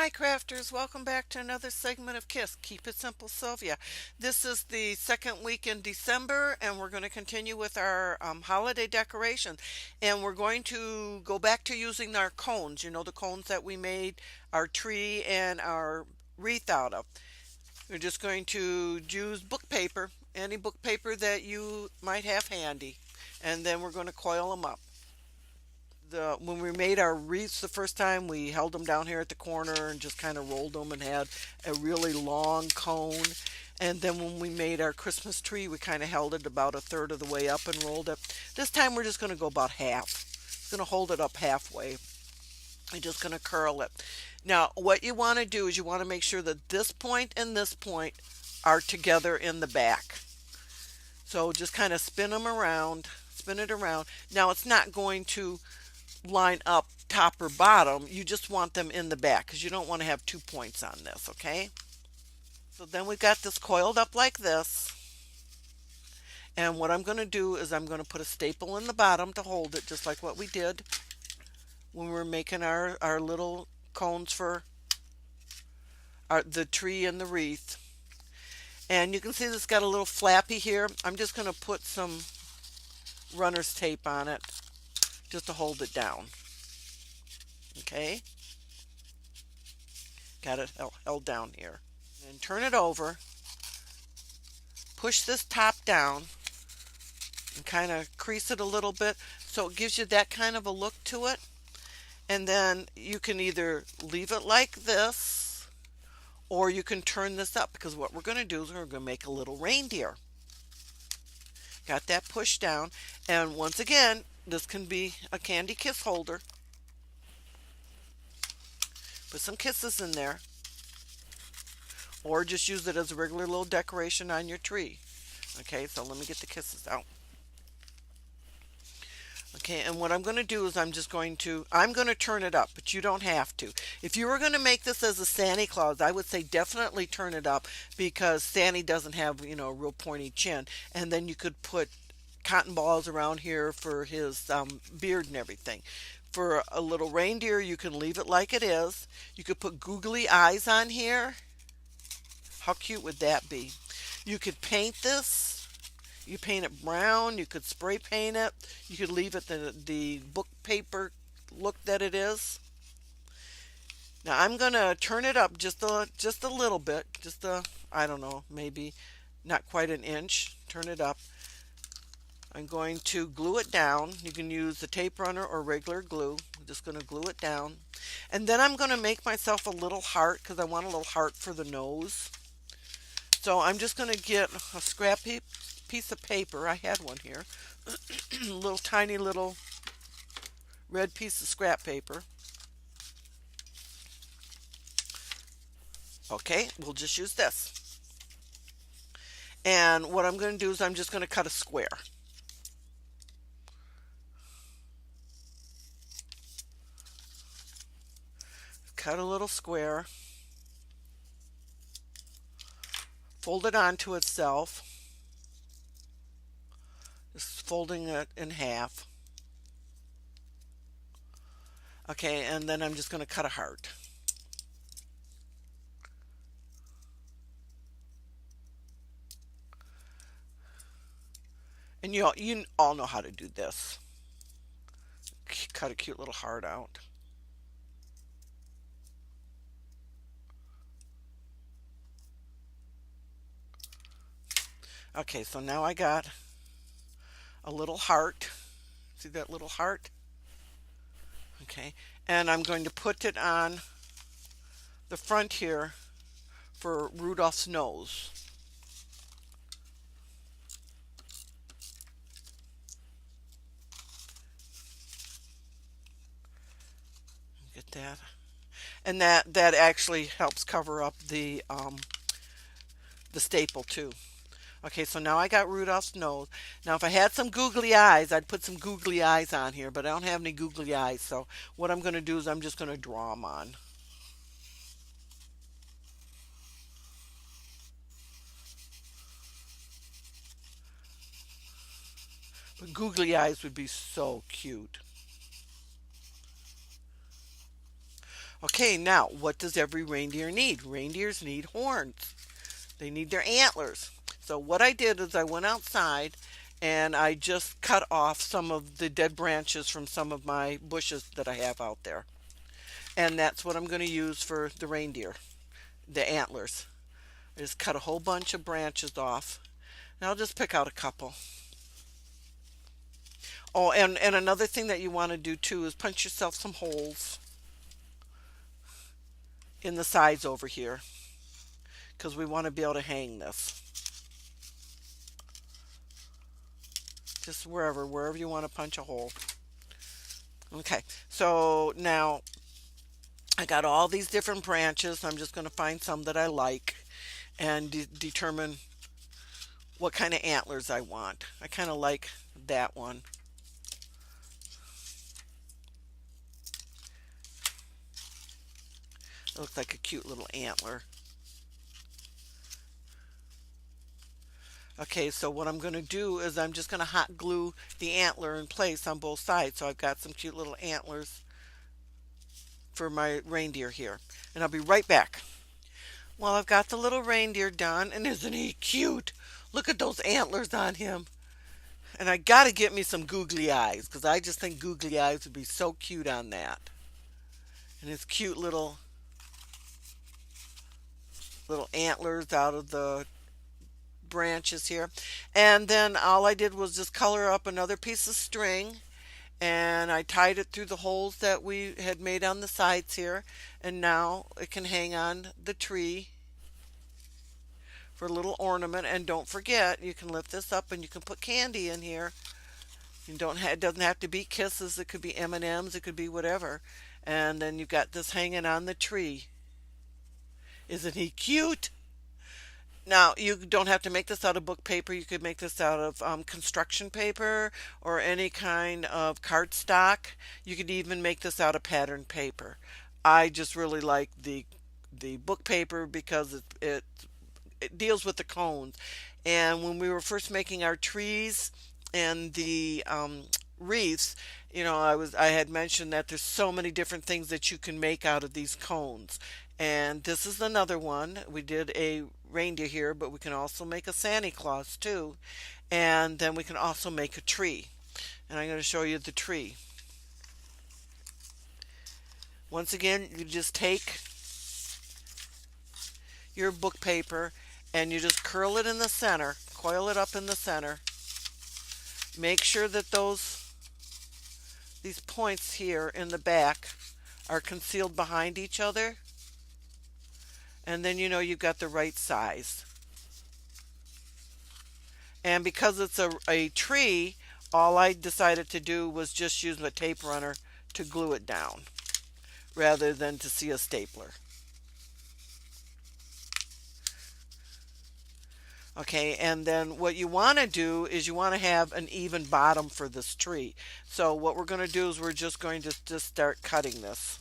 Hi crafters, welcome back to another segment of KISS. Keep it simple, Sylvia. This is the second week in December and we're going to continue with our holiday decorations. And we're going to go back to using our cones, the cones that we made our tree and our wreath out of. We're just going to use book paper, any book paper that you might have handy. And then we're going to coil them up. When we made our wreaths the first time, we held them down here at the corner and just kind of rolled them and had a really long cone. And then when we made our Christmas tree, we kind of held it about a third of the way up and rolled it. This time we're just going to go about half. Going to hold it up halfway. We're just going to curl it. Now, what you want to do is you want to make sure that this point and this point are together in the back. So just kind of spin them around, spin it around. Now, it's not going to line up top or bottom. You just want them in the back because you don't want to have 2 points on this, okay? So then we've got this coiled up like this. And what I'm going to do is I'm going to put a staple in the bottom to hold it, just like what we did when we were making our little cones for the tree and the wreath. And you can see this got a little flappy here. I'm just going to put some runner's tape on it just to hold it down. Okay? Got it held down here. And turn it over. Push this top down and kind of crease it a little bit so it gives you that kind of a look to it. And then you can either leave it like this or you can turn this up, because what we're going to do is we're going to make a little reindeer. Got that pushed down, and once again, this can be a candy kiss holder. Put some kisses in there, or just use it as a regular little decoration on your tree. Okay, so let me get the kisses out. Okay, and what I'm going to do is I'm going to turn it up, but you don't have to. If you were going to make this as a Santa Claus, I would say definitely turn it up, because Santa doesn't have, a real pointy chin. And then you could put cotton balls around here for his beard and everything. For a little reindeer, you can leave it like it is. You could put googly eyes on here. How cute would that be? You could paint this. You paint it brown, you could spray paint it, you could leave it the book paper look that it is. Now I'm going to turn it up just a little bit, I don't know, maybe not quite an inch. Turn it up. I'm going to glue it down. You can use the tape runner or regular glue. I'm just going to glue it down. And then I'm going to make myself a little heart, because I want a little heart for the nose. So I'm just going to get a scrappy piece of paper. I had one here. Little tiny little red piece of scrap paper. Okay, we'll just use this. And what I'm going to do is I'm just going to cut a square. Cut a little square. Fold it onto itself. Just folding it in half. Okay, and then I'm just going to cut a heart. And you all know how to do this. Cut a cute little heart out. Okay, so now I got a little heart. See that little heart? Okay, and I'm going to put it on the front here for Rudolph's nose. Get that? And that actually helps cover up the staple too. Okay, so now I got Rudolph's nose. Now, if I had some googly eyes, I'd put some googly eyes on here, but I don't have any googly eyes. So what I'm going to do is I'm just going to draw them on. But googly eyes would be so cute. Okay, now what does every reindeer need? Reindeers need horns. They need their antlers. So what I did is I went outside and I just cut off some of the dead branches from some of my bushes that I have out there. And that's what I'm going to use for the reindeer, the antlers. I just cut a whole bunch of branches off. And I'll just pick out a couple. Oh, and another thing that you want to do too is punch yourself some holes in the sides over here because we want to be able to hang this. Just wherever you want to punch a hole. Okay, so now I got all these different branches. I'm just going to find some that I like and determine what kind of antlers I want. I kind of like that one. It looks like a cute little antler. Okay, so what I'm going to do is I'm just going to hot glue the antler in place on both sides. So I've got some cute little antlers for my reindeer here. And I'll be right back. Well, I've got the little reindeer done, and isn't he cute? Look at those antlers on him. And I got to get me some googly eyes because I just think googly eyes would be so cute on that. And his cute little antlers out of the branches here. And then all I did was just color up another piece of string and I tied it through the holes that we had made on the sides here, and now it can hang on the tree for a little ornament. And don't forget, you can lift this up and you can put candy in here. You don't it doesn't have to be kisses, it could be M&Ms, it could be whatever. And then you've got this hanging on the tree. Isn't he cute? Now, you don't have to make this out of book paper. You could make this out of construction paper or any kind of cardstock. You could even make this out of pattern paper. I just really like the book paper because it deals with the cones. And when we were first making our trees and the wreaths, I had mentioned that there's so many different things that you can make out of these cones. And this is another one. We did a reindeer here, but we can also make a Santa Claus too. And then we can also make a tree. And I'm going to show you the tree. Once again, you just take your book paper and you just curl it in the center, coil it up in the center. Make sure that these points here in the back are concealed behind each other. And then you've got the right size. And because it's a tree, all I decided to do was just use my tape runner to glue it down rather than to see a stapler. Okay, and then what you want to do is you want to have an even bottom for this tree. So what we're going to do is we're just going to just start cutting this.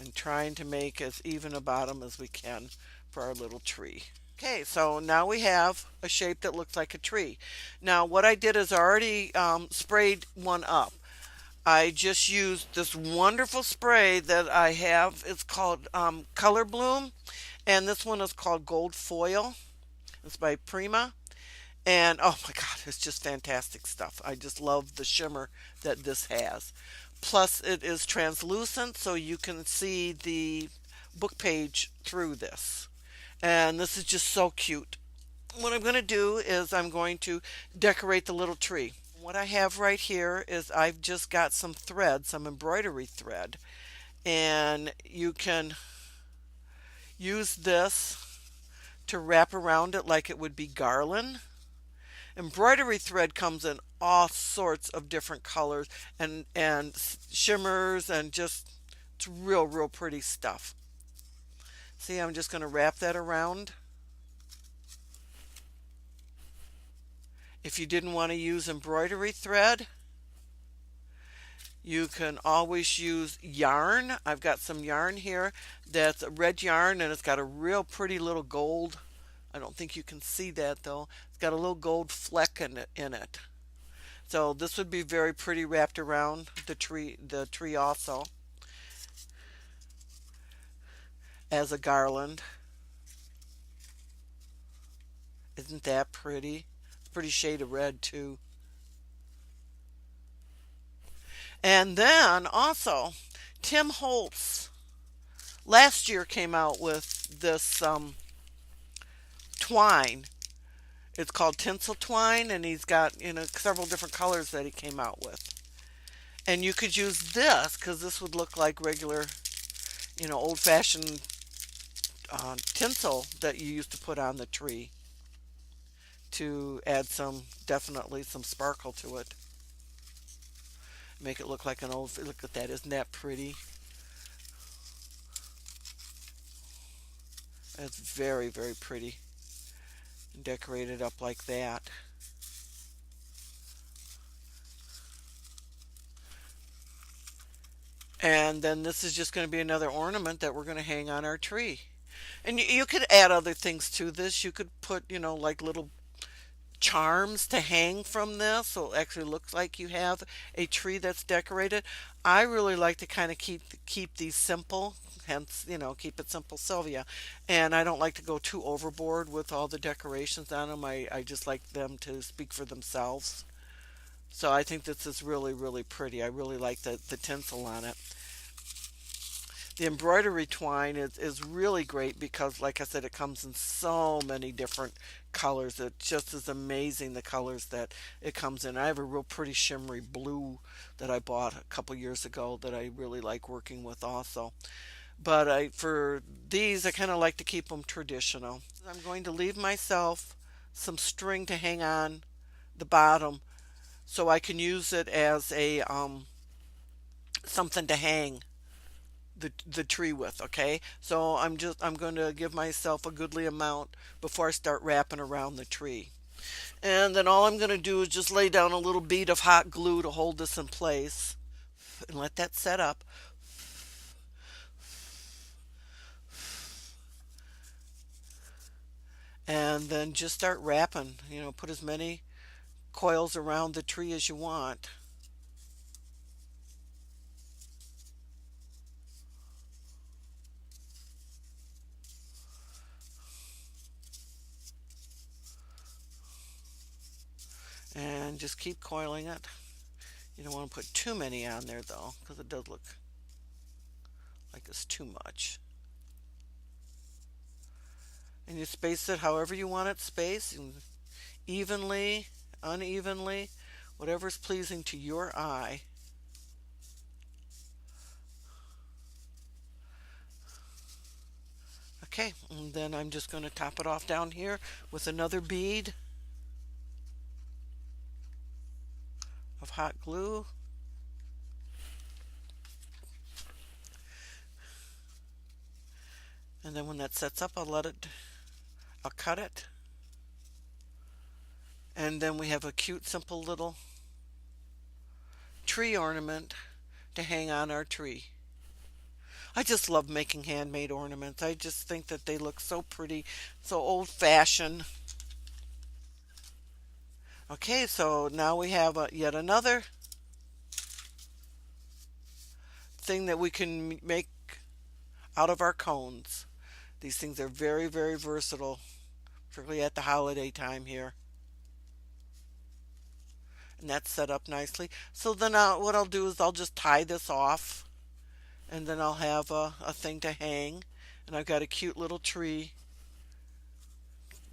And trying to make as even a bottom as we can for our little tree. Okay, so now we have a shape that looks like a tree. Now what I did is I already sprayed one up. I just used this wonderful spray that I have. It's called Color Bloom, and this one is called Gold Foil. It's by Prima. And oh my God, it's just fantastic stuff. I just love the shimmer that this has. Plus it is translucent so you can see the book page through this. And this is just so cute. What I'm going to do is I'm going to decorate the little tree. What I have right here is I've just got some thread, some embroidery thread. And you can use this to wrap around it like it would be garland. Embroidery thread comes in all sorts of different colors and shimmers, and just it's real pretty stuff. See, I'm just going to wrap that around. If you didn't want to use embroidery thread, you can always use yarn. I've got some yarn here that's a red yarn and it's got a real pretty little gold. I don't think you can see that though. It's got a little gold fleck in it. It's So this would be very pretty wrapped around the tree also as a garland. Isn't that pretty? It's a pretty shade of red too. And then also Tim Holtz last year came out with this twine. It's called tinsel twine, and he's got several different colors that he came out with. And you could use this because this would look like regular, old-fashioned tinsel that you used to put on the tree to add definitely some sparkle to it. Make it look like an old. Look at that! Isn't that pretty? It's very, very pretty. Decorated up like that. And then this is just going to be another ornament that we're going to hang on our tree. And you could add other things to this. You could put, like little charms to hang from this, so it actually looks like you have a tree that's decorated. I really like to kind of keep these simple, hence, keep it simple, Sylvia. And I don't like to go too overboard with all the decorations on them. I just like them to speak for themselves. So I think this is really, really pretty. I really like the tinsel on it. The embroidery twine is really great because, like I said, it comes in so many different colors. It just is amazing the colors that it comes in. I have a real pretty shimmery blue that I bought a couple years ago that I really like working with also. But for these, I kind of like to keep them traditional. I'm going to leave myself some string to hang on the bottom so I can use it as a something to hang the tree with. Okay, so I'm going to give myself a goodly amount before I start wrapping around the tree. And then all I'm going to do is just lay down a little bead of hot glue to hold this in place and let that set up. And then just start wrapping. Put as many coils around the tree as you want. And just keep coiling it. You don't want to put too many on there though, because it does look like it's too much. And you space it however you want it spaced, evenly, unevenly, whatever's pleasing to your eye. Okay, and then I'm just going to top it off down here with another bead of hot glue. And then when that sets up, I'll cut it. And then we have a cute, simple little tree ornament to hang on our tree. I just love making handmade ornaments. I just think that they look so pretty, so old fashioned. Okay, so now we have yet another thing that we can make out of our cones. These things are very, very versatile, particularly at the holiday time here. And that's set up nicely. So then what I'll do is I'll just tie this off, and then I'll have a thing to hang. And I've got a cute little tree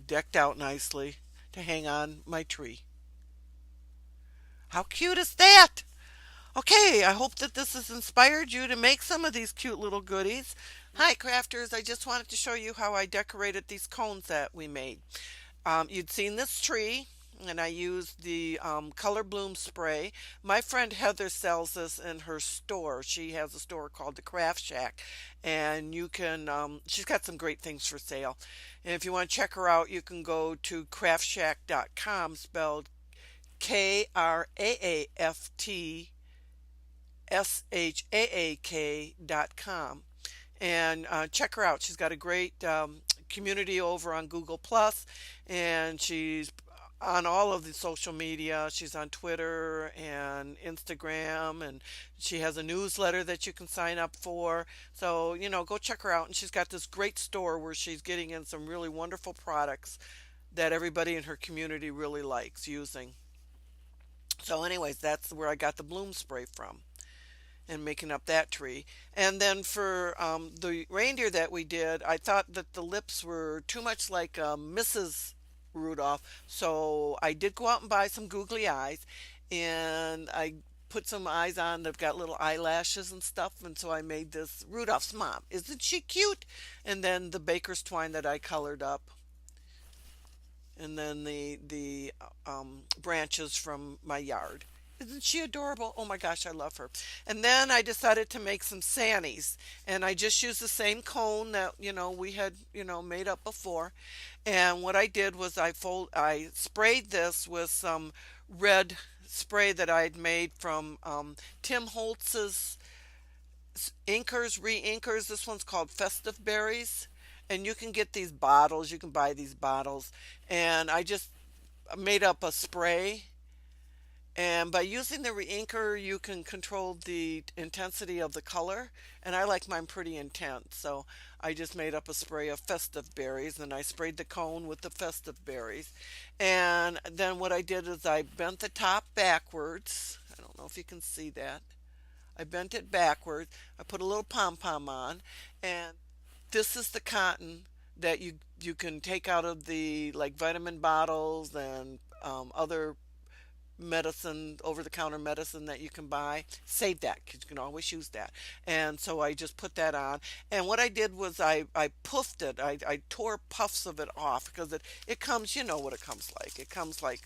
decked out nicely to hang on my tree. How cute is that? Okay, I hope that this has inspired you to make some of these cute little goodies. Hi, crafters. I just wanted to show you how I decorated these cones that we made. You'd seen this tree, and I used the Color Bloom spray. My friend Heather sells this in her store. She has a store called the Craft Shack, and she's got some great things for sale. And if you want to check her out, you can go to craftshack.com, spelled KRAFTSHAAK.com, and check her out. She's got a great community over on Google Plus, and she's on all of the social media. She's on Twitter and Instagram, and she has a newsletter that you can sign up for. So, go check her out. And she's got this great store where she's getting in some really wonderful products that everybody in her community really likes using. So, anyways, that's where I got the bloom spray from and making up that tree. And then for the reindeer that we did, I thought that the lips were too much like Mrs. Rudolph. So I did go out and buy some googly eyes, and I put some eyes on. They've got little eyelashes and stuff. And so I made this Rudolph's mom. Isn't she cute? And then the baker's twine that I colored up, and then the branches from my yard. Isn't she adorable? Oh my gosh, I love her. And then I decided to make some Sannies, and I just used the same cone that we had made up before. And what I did was I sprayed this with some red spray that I had made from Tim Holtz's inkers, re-inkers. This one's called Festive Berries, and you can get these bottles. You can buy these bottles, and I just made up a spray, and by using the reinker, you can control the intensity of the color. And I like mine pretty intense. So I just made up a spray of festive berries, and I sprayed the cone with the festive berries. And then what I did is I bent the top backwards. I don't know if you can see that. I bent it backwards. I put a little pom pom on. And this is the cotton that you can take out of the like vitamin bottles and other medicine, over the counter medicine that you can buy. Save that because you can always use that. And so I just put that on. And what I did was I puffed it. I tore puffs of it off because it comes, you know what it comes like. It comes like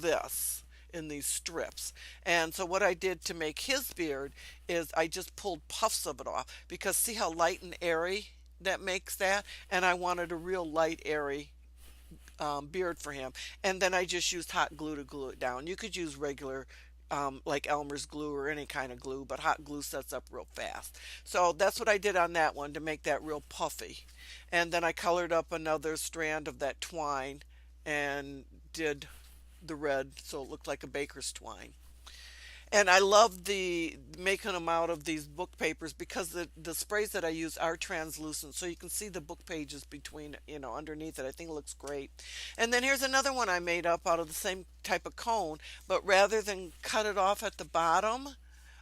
this in these strips. And so what I did to make his beard is I just pulled puffs of it off because see how light and airy that makes that? And I wanted a real light, airy beard for him. And then I just used hot glue to glue it down. You could use regular, like Elmer's glue or any kind of glue, but hot glue sets up real fast. So that's what I did on that one to make that real puffy. And then I colored up another strand of that twine and did the red so it looked like a baker's twine. And I love the making them out of these book papers because the sprays that I use are translucent, so you can see the book pages between, underneath it. I think it looks great. And then here's another one I made up out of the same type of cone, but rather than cut it off at the bottom,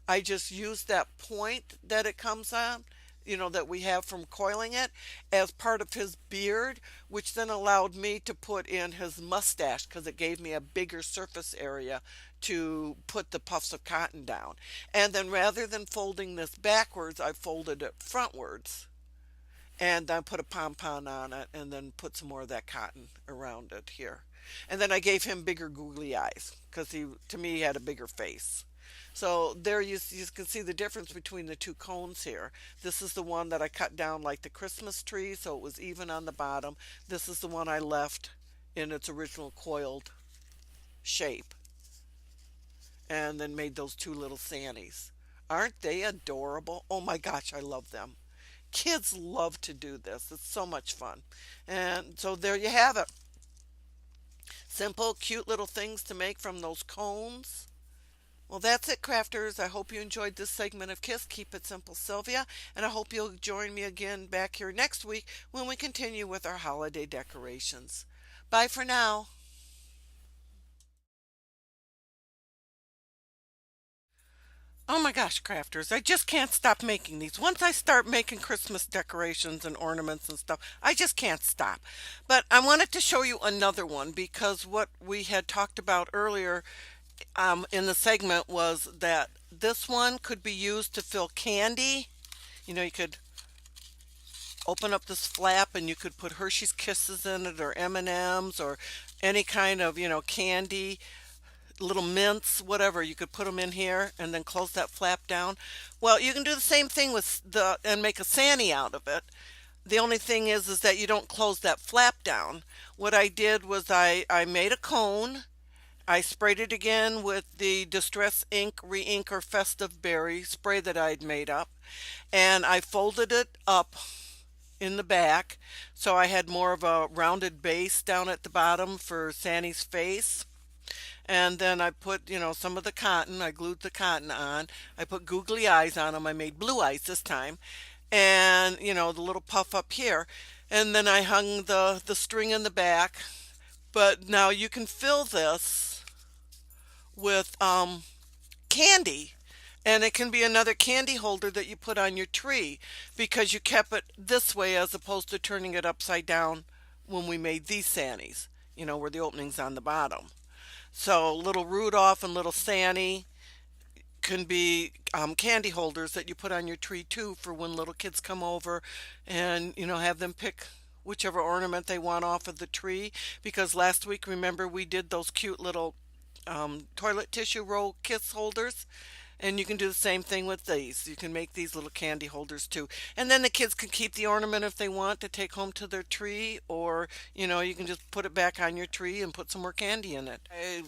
I just used that point that it comes on, that we have from coiling it as part of his beard, which then allowed me to put in his mustache because it gave me a bigger surface area to put the puffs of cotton down. And then rather than folding this backwards, I folded it frontwards and then put a pom pom on it and then put some more of that cotton around it here. And then I gave him bigger googly eyes because to me, he had a bigger face. So there you can see the difference between the two cones here. This is the one that I cut down like the Christmas tree, so it was even on the bottom. This is the one I left in its original coiled shape and then made those two little Sannies. Aren't they adorable? Oh my gosh, I love them. Kids love to do this. It's so much fun. And so there you have it. Simple, cute little things to make from those cones. Well, that's it, crafters. I hope you enjoyed this segment of KISS. Keep it simple, Sylvia. And I hope you'll join me again back here next week when we continue with our holiday decorations. Bye for now. Oh my gosh, crafters, I just can't stop making these. Once I start making Christmas decorations and ornaments and stuff, I just can't stop. But I wanted to show you another one because what we had talked about earlier in the segment was that this one could be used to fill candy. You could open up this flap and you could put Hershey's Kisses in it or M&Ms or any kind of, candy, little mints, whatever. You could put them in here and then close that flap down. Well, you can do the same thing with and make a Santy out of it. The only thing is that you don't close that flap down. What I did was I made a cone. I sprayed it again with the Distress Ink Re-Inker Festive Berry spray that I'd made up. And I folded it up in the back. So I had more of a rounded base down at the bottom for Sandy's face. And then I put, some of the cotton. I glued the cotton on. I put googly eyes on them. I made blue eyes this time. And, the little puff up here. And then I hung the string in the back. But now you can fill this with candy. And it can be another candy holder that you put on your tree because you kept it this way as opposed to turning it upside down when we made these Sannies, where the opening's on the bottom. So little Rudolph and little Sandy can be candy holders that you put on your tree too for when little kids come over and have them pick whichever ornament they want off of the tree. Because last week, remember, we did those cute little toilet tissue roll kiss holders. And you can do the same thing with these. You can make these little candy holders too. And then the kids can keep the ornament if they want to take home to their tree, or, you can just put it back on your tree and put some more candy in it. I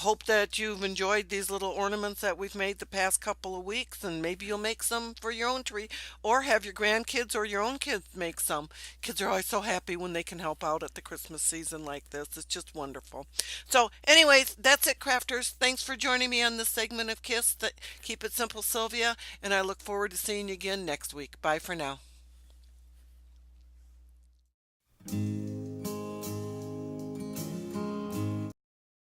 hope that you've enjoyed these little ornaments that we've made the past couple of weeks, and maybe you'll make some for your own tree or have your grandkids or your own kids make some. Kids are always so happy when they can help out at the Christmas season like this. It's just wonderful. So, anyways, that's it, crafters. Thanks for joining me on this segment of Kiss. Keep it simple, Sylvia, and I look forward to seeing you again next week. Bye for now.